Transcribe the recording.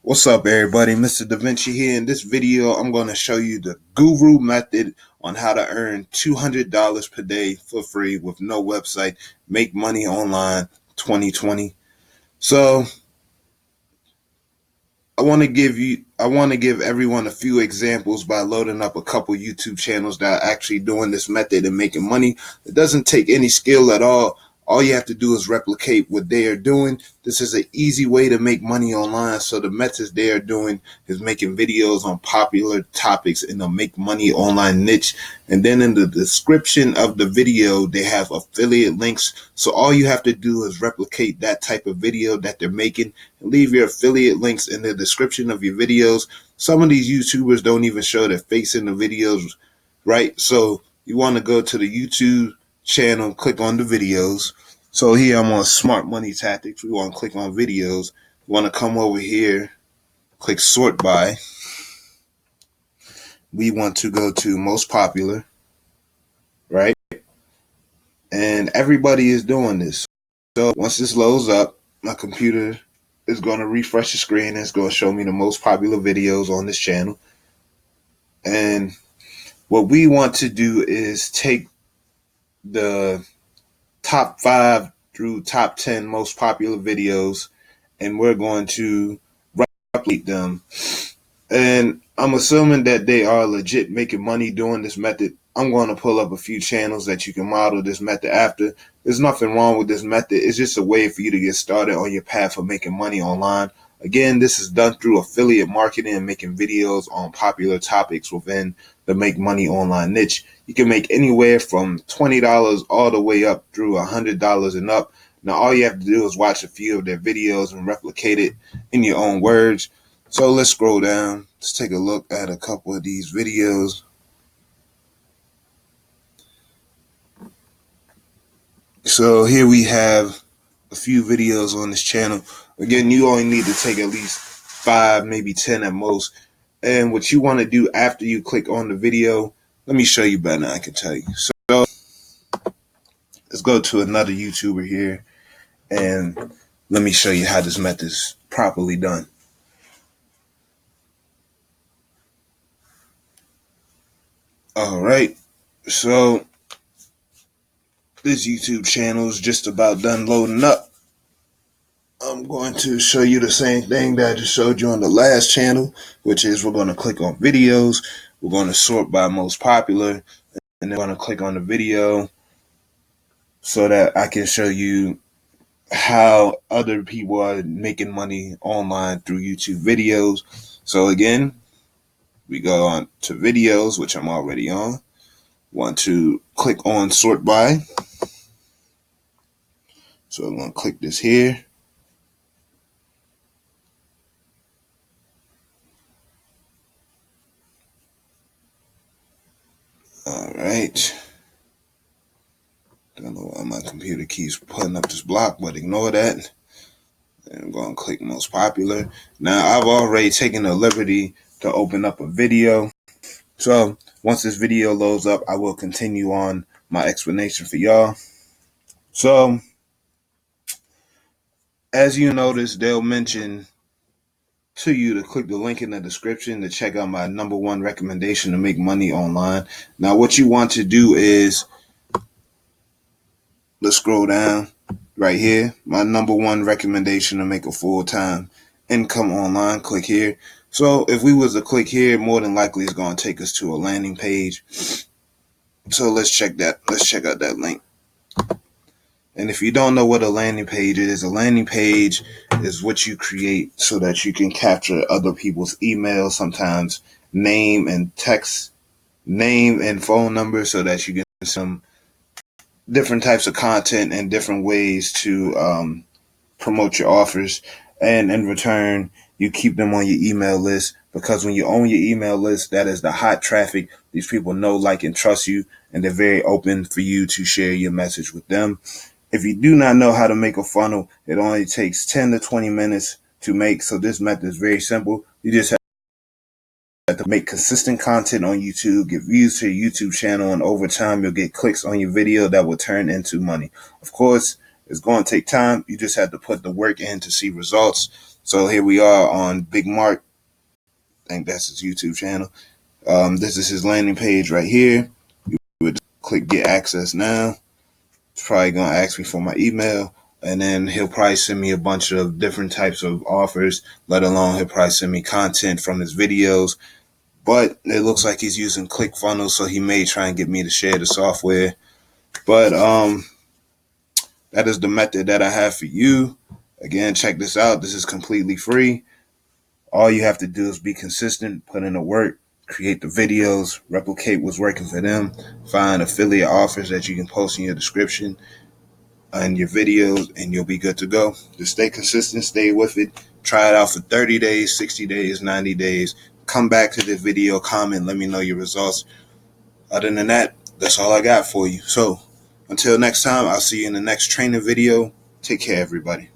What's up, everybody? Mr. Da Vinci here. In this video, I'm going to show you the guru method on how to earn $200 per day for free with no website, make money online 2020. So I want to give everyone a few examples by loading up a couple YouTube channels that are actually doing this method and making money. It doesn't take any skill at all. All you have to do is replicate what they are doing. This is an easy way to make money online. So the methods they are doing is making videos on popular topics in a make money online niche. And then in the description of the video, they have affiliate links. So all you have to do is replicate that type of video that they're making and leave your affiliate links in the description of your videos. Some of these YouTubers don't even show their face in the videos, right? So you want to go to the YouTube channel, click on the videos. So here I'm on Smart Money Tactics. We want to click on videos. We want to come over here, click sort by. We want to go to most popular, right? And everybody is doing this. So once this loads up, my computer is going to refresh the screen and it's going to show me the most popular videos on this channel. And what we want to do is take the top 5 through top 10 most popular videos and we're going to replicate them. And I'm assuming that they are legit making money doing this method. I'm going to pull up a few channels that you can model this method after. There's nothing wrong with this method. It's just a way for you to get started on your path of making money online. Again, this is done through affiliate marketing and making videos on popular topics within the make money online niche. You can make anywhere from $20 all the way up through $100 and up. Now, all you have to do is watch a few of their videos and replicate it in your own words. So let's scroll down. Let's take a look at a couple of these videos. So here we have a few videos on this channel. Again, you only need to take at least 5, maybe 10 at most. And what you want to do after you click on the video, let me show you better, I can tell you. So let's go to another YouTuber here and let me show you how this method is properly done. All right, so this YouTube channel is just about done loading up. I'm going to show you the same thing that I just showed you on the last channel, which is we're going to click on videos. We're going to sort by most popular, and then we're going to click on the video so that I can show you how other people are making money online through YouTube videos. So again, we go on to videos, which I'm already on. Want to click on sort by. So I'm going to click this here. All right. Don't know why my computer keeps putting up this block, but ignore that. And I'm going to click most popular. Now, I've already taken the liberty to open up a video. So once this video loads up, I will continue on my explanation for y'all. So as you notice, they'll mention to you to click the link in the description to check out my #1 recommendation to make money online. Now, what you want to do is, let's scroll down right here. My #1 recommendation to make a full-time income online. Click here. So if we was to click here, more than likely it's going to take us to a landing page. So let's check that. Let's check out that link. And if you don't know what a landing page is, a landing page is what you create so that you can capture other people's emails, sometimes name and text, name and phone number, so that you get some different types of content and different ways to promote your offers. And in return, you keep them on your email list, because when you own your email list, that is the hot traffic. These people know, like, and trust you, and they're very open for you to share your message with them. If you do not know how to make a funnel, it only takes 10 to 20 minutes to make. So this method is very simple. You just have to make consistent content on YouTube, get views to your YouTube channel, and over time you'll get clicks on your video that will turn into money. Of course, it's going to take time. You just have to put the work in to see results. So here we are on Big Mark. I think that's his YouTube channel. This is his landing page right here. You would click get access now. It's probably going to ask me for my email. And then he'll probably send me a bunch of different types of offers, let alone he'll probably send me content from his videos. But it looks like he's using ClickFunnels, so he may try and get me to share the software. But that is the method that I have for you. Again, check this out. This is completely free. All you have to do is be consistent, put in the work, create the videos, replicate what's working for them, find affiliate offers that you can post in your description and your videos, and you'll be good to go. Just stay consistent, stay with it. Try it out for 30 days, 60 days, 90 days. Come back to the video, comment, let me know your results. Other than that, that's all I got for you. So until next time, I'll see you in the next training video. Take care, everybody.